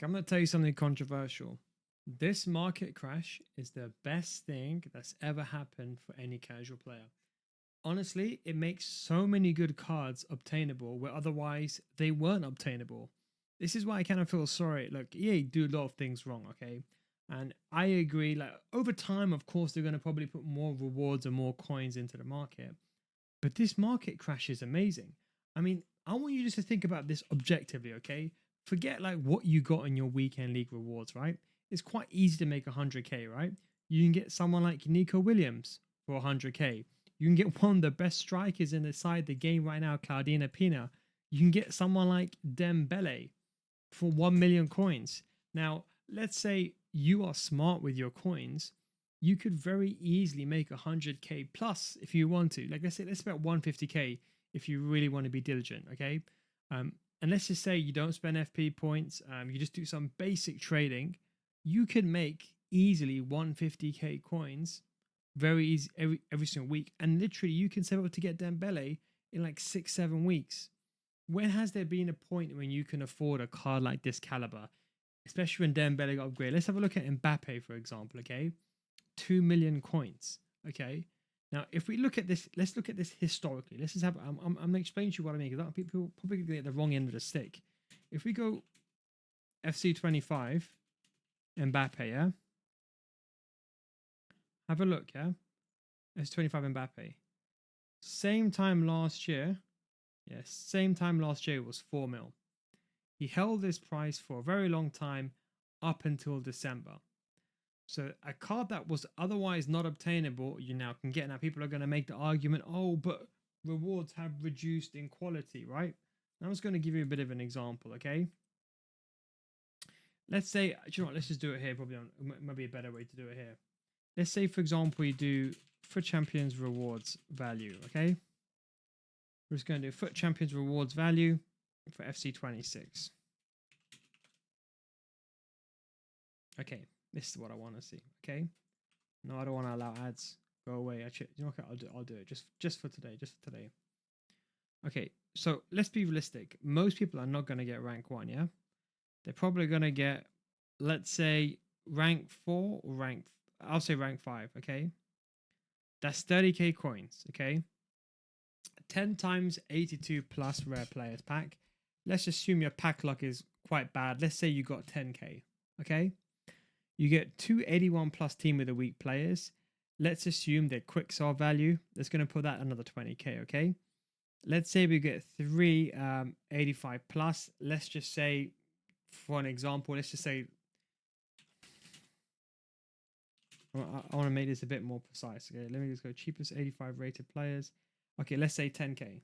I'm going to tell you something controversial. This market crash is the best thing that's ever happened for any casual player. Honestly, it makes so many good cards obtainable where otherwise they weren't obtainable. This is why I kind of feel sorry. Look, EA do a lot of things wrong, okay? And I agree, like over time, of course, they're going to probably put more rewards and more coins into the market. But this market crash is amazing. I mean, I want you just to think about this objectively, okay? Forget like what you got in your weekend league rewards, right? It's quite easy to make 100k, right? You can get someone like Nico Williams for 100k. You can get one of the best strikers inside the game right now, Claudina Pina. You can get someone like Dembele for 1 million coins. Now, let's say you are smart with your coins, you could very easily make 100k plus if you want to. Like let's say, let's about 150k if you really want to be diligent, okay? And let's just say you don't spend FP points, you just do some basic trading, you could make easily 150k coins very easy every single week. And literally you can save up to get Dembele in like 6-7 weeks. When has there been a point when you can afford a card like this caliber, especially when Dembele got upgraded? Let's have a look at Mbappe, for example, okay? 2 million coins, okay? Now, if we look at this, let's look at this historically. Let's just have, I'm going to explain to you what I mean, because people probably get the wrong end of the stick. If we go FC25, Mbappe, yeah? Have a look, yeah? FC25 Mbappe. Same time last year, yes, same time last year it was 4 mil. He held this price for a very long time up until December. So a card that was otherwise not obtainable, you now can get. Now people are going to make the argument, oh, but rewards have reduced in quality, right? And I was going to give you a bit of an example, okay? Let's say, do you know what? Let's just do it here. Probably might be a better way to do it here. Let's say, for example, you do FUT Champions rewards value, okay? We're just going to do FUT Champions rewards value for FC26. Okay, this is what I want to see, okay? No, I don't want to allow ads. Go away. Actually, you know, okay, I'll do it just for today, Okay, so let's be realistic. Most people are not going to get rank 1, yeah? They're probably going to get, let's say, rank 4 or I'll say rank 5, okay? That's 30k coins, okay? 10 times 82 plus rare players pack. Let's assume your pack luck is quite bad. Let's say you got 10k, okay? You get 281 plus team of the week players. Let's assume their quick sell value. That's going to put that another 20k, okay? Let's say we get 3 85 plus. Let's just say, for an example, let's just say, I want to make this a bit more precise. Okay, let me just go cheapest 85 rated players. Okay, let's say 10k.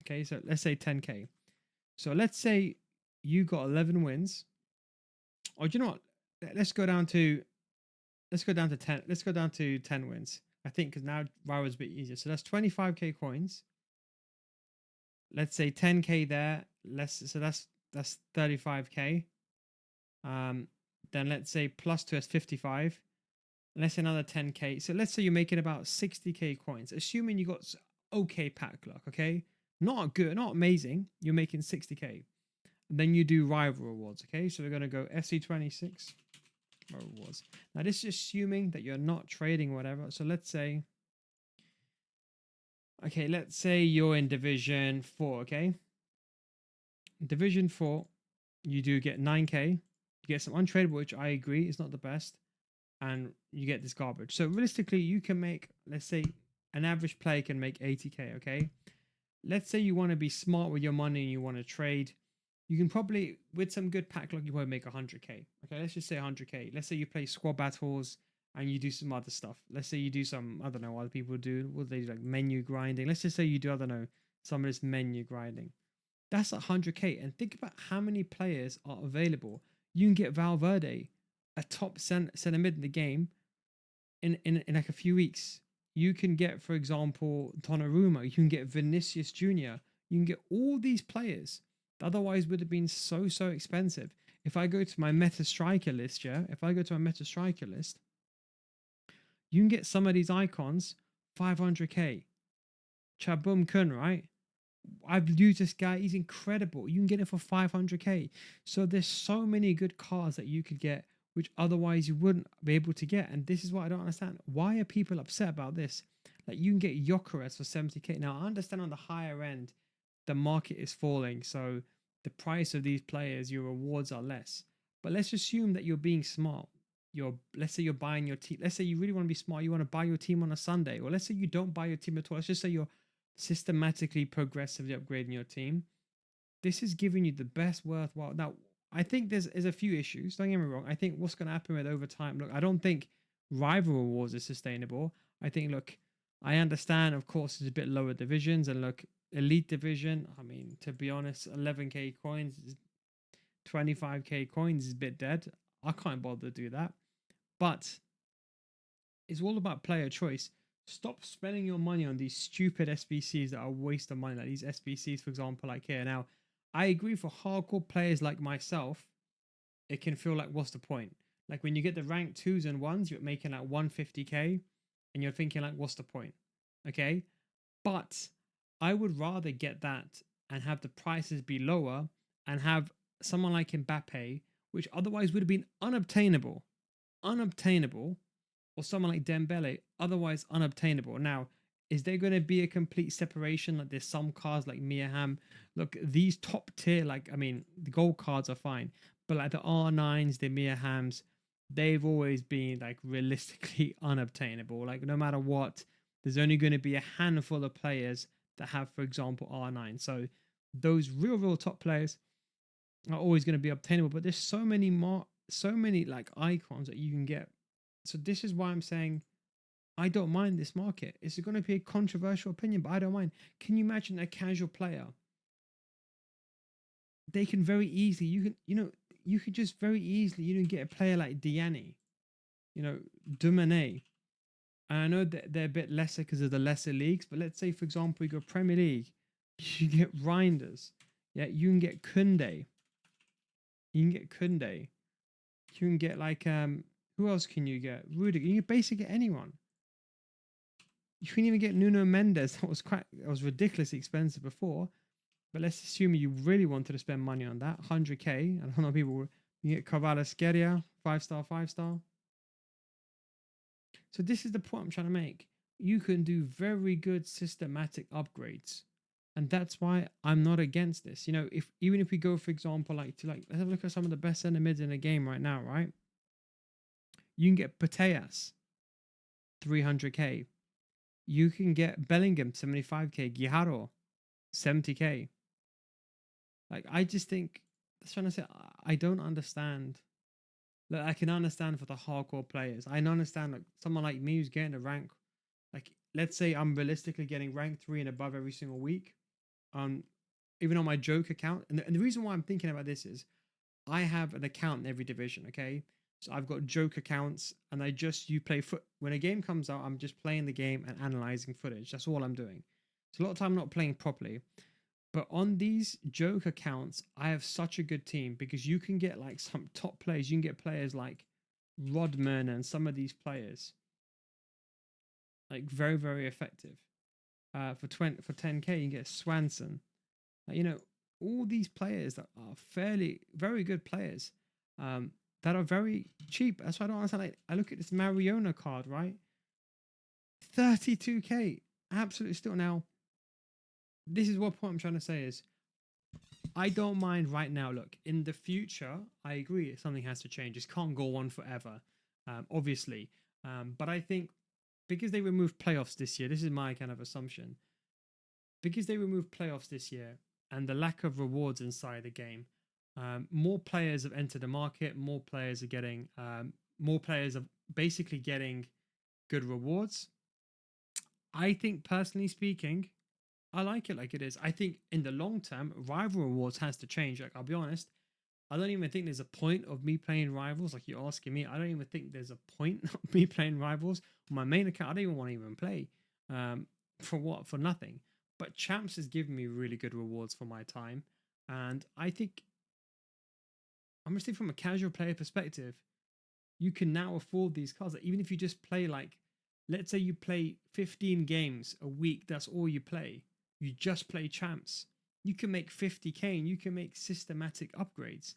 Okay, so let's say 10k. So let's say you got 11 wins. Or do you know what? Let's go down to 10. Let's go down to 10 wins. I think because now Raro's a bit easier. So that's 25k coins. Let's say 10k there. So that's 35k. Then let's say plus 2 is 55. And let's say another 10k. So let's say you're making about 60k coins, assuming you got okay pack luck. Okay, not good, not amazing. You're making 60k. And then you do rival rewards. Okay, so we're gonna go FC26 rewards. Now this is assuming that you're not trading whatever. So let's say, okay, let's say you're in Division 4. Okay, Division 4, you do get 9k. You get some untradeable, which I agree is not the best, and you get this garbage. So realistically, you can make, let's say, an average player can make 80k. Okay, let's say you want to be smart with your money and you want to trade. You can probably, with some good pack luck, you probably make 100k. Okay, let's just say 100k. Let's say you play squad battles and you do some other stuff. Let's say you do some, I don't know what other people do. What do they do? Like menu grinding. Let's just say you do, I don't know, some of this menu grinding. That's 100k. And think about how many players are available. You can get Valverde, a top center mid in the game, in like a few weeks. You can get, for example, Donnarumma. You can get Vinicius Jr. You can get all these players that otherwise would have been so expensive. If I go to my meta striker list, yeah, if I go to my meta striker list, you can get some of these icons 500k. Chabum Kun, right? I've used this guy. He's incredible. You can get it for 500k. So there's so many good cars that you could get, which otherwise you wouldn't be able to get. And this is what I don't understand. Why are people upset about this? Like you can get Jokeres for 70k. Now I understand on the higher end, the market is falling. So the price of these players, your rewards are less. But let's assume that you're being smart. Let's say you're buying your team. Let's say you really want to be smart. You want to buy your team on a Sunday, or let's say you don't buy your team at all. Let's just say you're systematically progressively upgrading your team. This is giving you the best worthwhile. Now, I think there's a few issues. Don't get me wrong. I think what's going to happen with over time. Look, I don't think rival rewards is sustainable. I think, look, I understand, of course, it's a bit lower divisions, and look, elite division. I mean, to be honest, 11k coins, 25k coins is a bit dead. I can't bother to do that. But it's all about player choice. Stop spending your money on these stupid SBCs that are a waste of money. Like these SBCs, for example, like here. Now, I agree for hardcore players like myself, it can feel like, what's the point? Like when you get the rank 2s and 1s, you're making like 150k and you're thinking like, what's the point? Okay. But I would rather get that and have the prices be lower and have someone like Mbappe, which otherwise would have been unobtainable, or someone like Dembele, otherwise unobtainable. Now, is there going to be a complete separation? Like there's some cards like Miaham. Look, these top tier, like, I mean, the gold cards are fine, but like the R9s, the Miahams, they've always been like realistically unobtainable. Like no matter what, there's only going to be a handful of players that have, for example, R9. So those real top players are always going to be obtainable, but there's so many like icons that you can get. So this is why I'm saying I don't mind this market. It's going to be a controversial opinion, but I don't mind. Can you imagine a casual player? They can very easily, you could just very easily, get a player like Diani, Dumane. And I know that they're a bit lesser because of the lesser leagues, but let's say, for example, you go Premier League, you get Reinders. Yeah, you can get Kunde. You can get like who else can you get? Rudiger. You can basically get anyone. You can even get Nuno Mendes. That was ridiculously expensive before. But let's assume you really wanted to spend money on that. 100k. I don't know people. You get Kvaratskhelia, 5-star, 5-star. So this is the point I'm trying to make. You can do very good systematic upgrades. And that's why I'm not against this. Even if we go, for example, let's have a look at some of the best center mids in the game right now, right? You can get Pateas, 300k. You can get Bellingham, 75k. Guijarro, 70k. Like, I just think, that's trying to say, I don't understand. Like, I can understand for the hardcore players. I understand, like, someone like me who's getting a rank, like, let's say I'm realistically getting rank 3 and above every single week. Even on my joke account. And the reason why I'm thinking about this is I have an account in every division, okay? So I've got joke accounts, and you play foot. When a game comes out, I'm just playing the game and analyzing footage. That's all I'm doing. So a lot of time I'm not playing properly. But on these joke accounts, I have such a good team because you can get like some top players. You can get players like Rodman and some of these players, like very, very effective. For 10k, you can get Swanson. All these players that are very good players. That are very cheap. That's why I don't understand. Like, I look at this Mariona card, right? 32k. Absolutely still. Now, this is what point I'm trying to say is I don't mind right now. Look, in the future, I agree something has to change. This can't go on forever, obviously. But I think because they removed playoffs this year, this is my kind of assumption. Because they removed playoffs this year and the lack of rewards inside the game, more players have entered the market. More players are basically getting good rewards. I think, personally speaking, I like it like it is. I think in the long term, rival rewards has to change. Like, I'll be honest, I don't even think there's a point of me playing rivals. Like, you're asking me, I don't even think there's a point of me playing rivals on my main account. I don't even want to even play. For what? For nothing. But champs has given me really good rewards for my time, and I think I'm gonna say from a casual player perspective, you can now afford these cards. Like, even if you just play, like, let's say you play 15 games a week, that's all you play. you just play champs, you can make 50k and you can make systematic upgrades.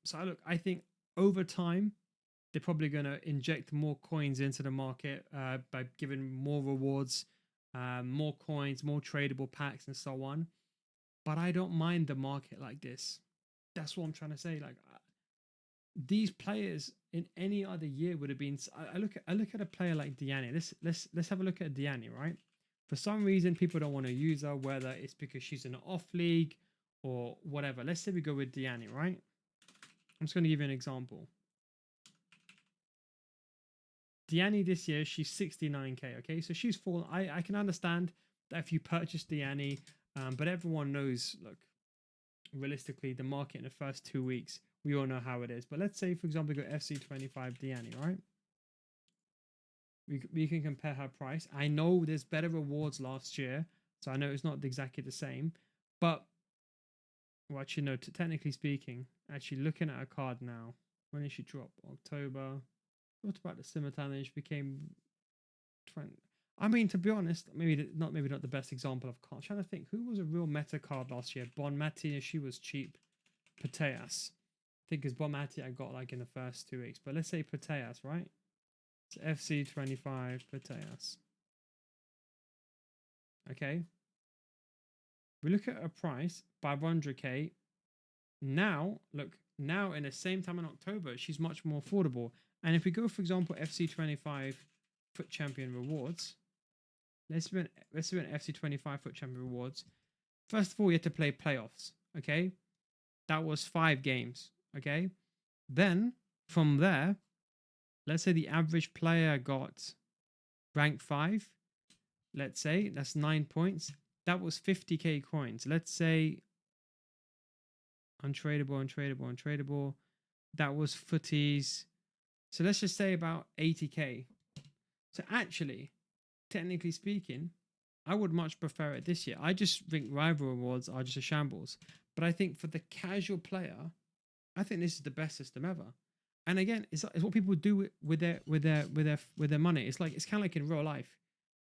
So look, I think over time they're probably going to inject more coins into the market by giving more rewards, more coins, more tradable packs, and so on. But I don't mind the market like this. That's what I'm trying to say. Like these players in any other year would have been. I look at a player like Diani. Let's have a look at Diani, right? For some reason, people don't want to use her, whether it's because she's in an off league or whatever. Let's say we go with Diani, right? I'm just going to give you an example. Diani this year, she's 69k. Okay, so she's fallen. I can understand that if you purchase Diani, but everyone knows. Look, realistically, the market in the first 2 weeks, we all know how it is. But let's say, for example, we got FC25 Diani, right? We can compare her price. I know there's better rewards last year, so I know it's not exactly the same. But well, actually, no. Technically speaking, actually looking at her card now, when did she drop? October. What about the simultaneous became 20? I mean, to be honest, maybe not the best example of card. I'm trying to think who was a real meta card last year. Bon Mati, she was cheap. Pateas. I think it's Bon Mati I got like in the first 2 weeks. But let's say Pateas, right? It's FC25 Pateas. Okay. We look at a price, 500k. Now, look, now in the same time in October, she's much more affordable. And if we go, for example, FC25 Foot Champion Rewards, let's do an FC25 Foot Champion Rewards. First of all, you have to play playoffs, okay? That was 5 games, okay? Then, from there, let's say the average player got rank 5. Let's say, that's 9 points. That was 50k coins. Let's say, untradeable. That was footies. So let's just say about 80k. So actually, technically speaking, I would much prefer it this year. I just think rival rewards are just a shambles. But I think for the casual player, I think this is the best system ever. And again, it's what people do with their money. It's kind of like in real life.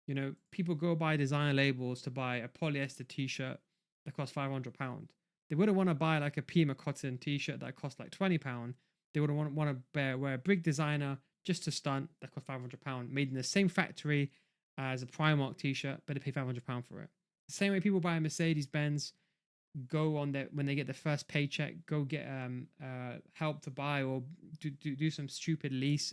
You know, people go buy designer labels to buy a polyester t-shirt that costs £500. They wouldn't want to buy like a Pima cotton t-shirt that costs like £20. They would want to wear a big designer just to stunt that costs £500, made in the same factory as a Primark t-shirt, but they pay £500 for it. The same way people buy a Mercedes Benz, go on their when they get their first paycheck, go get help to buy or do some stupid lease,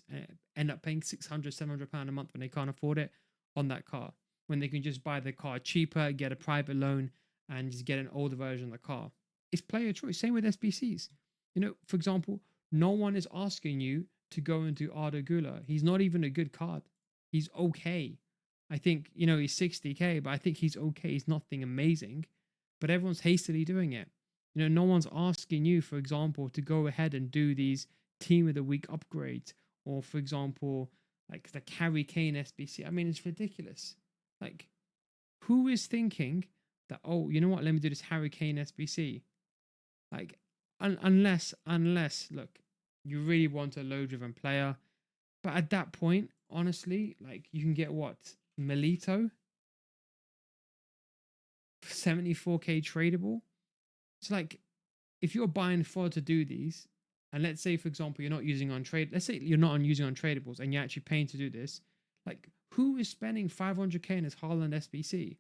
end up paying £600-700 a month when they can't afford it on that car. When they can just buy the car cheaper, get a private loan, and just get an older version of the car. It's player choice. Same with SBCs. You know, for example, no one is asking you to go into Arda Güler. He's not even a good card. He's okay. I think, you know, he's 60k, but I think he's okay. He's nothing amazing, but everyone's hastily doing it. You know, no one's asking you, for example, to go ahead and do these team of the week upgrades, or for example, like the Harry Kane SBC. I mean, it's ridiculous. Like, who is thinking that, oh, you know what, let me do this Harry Kane SBC? Like, unless, look, you really want a low-driven player. But at that point, honestly, like, you can get what? Melito? 74k tradable? It's like, if you're buying for to do these, and let's say, for example, you're not using on trade, let's say you're not using on tradables and you're actually paying to do this, like, who is spending 500k in his Haaland SBC?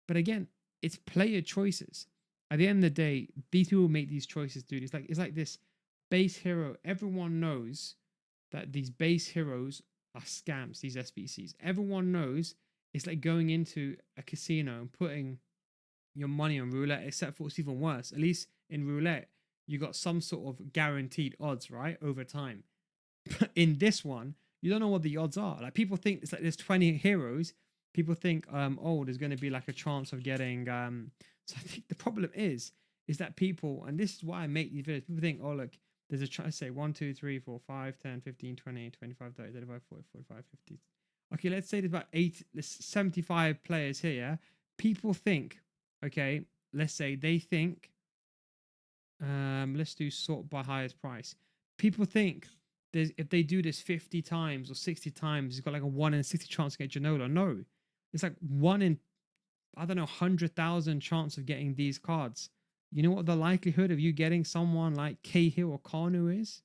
But again, it's player choices. At the end of the day, these people make these choices, dude. It's like this base hero. Everyone knows that these base heroes are scams, these SBCs. Everyone knows it's like going into a casino and putting your money on roulette, except for what's even worse. At least in roulette, you got some sort of guaranteed odds, right? Over time. But in this one, you don't know what the odds are. Like, people think it's like there's 20 heroes. People think, oh, there's going to be like a chance of getting, so I think the problem is that people, and this is why I make these videos, people think, oh, look, there's a chance, say 1, 2, 3, 4, 5, 10, 15, 20, 25, 30, 35, 40, 45, 50. Okay, let's say there's about 75 players here. Yeah? People think, okay, let's say they think, let's do sort by highest price. People think if they do this 50 times or 60 times, it's got like a 1 in 60 chance to get Janola. No, it's like 1 in, I don't know, 100,000 chance of getting these cards. You know what the likelihood of you getting someone like Cahill or Kanu is?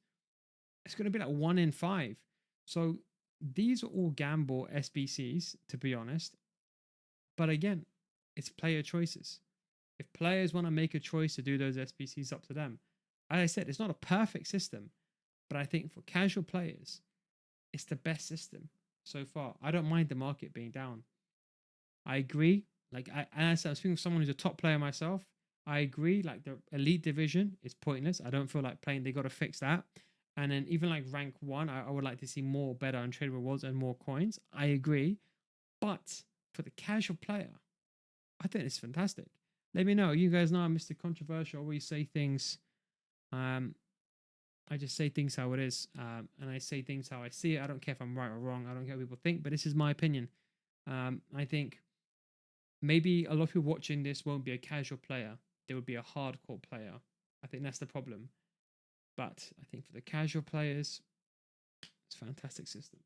It's going to be like 1 in 5. So these are all gamble SBCs, to be honest. But again, it's player choices. If players want to make a choice to do those SBCs, up to them. As I said, it's not a perfect system, but I think for casual players, it's the best system so far. I don't mind the market being down. I agree. Like I was speaking with someone who's a top player myself. I agree. Like the elite division is pointless. I don't feel like playing. They got to fix that. And then even like rank one, I would like to see more better untrade rewards and more coins. I agree. But for the casual player, I think it's fantastic. Let me know. You guys know I'm Mr. Controversial. I always say things. Um, I just say things how it is, and I say things how I see it. I don't care if I'm right or wrong. I don't care what people think, but this is my opinion. I think maybe a lot of people watching this won't be a casual player. They would be a hardcore player. I think that's the problem. But I think for the casual players, it's a fantastic system.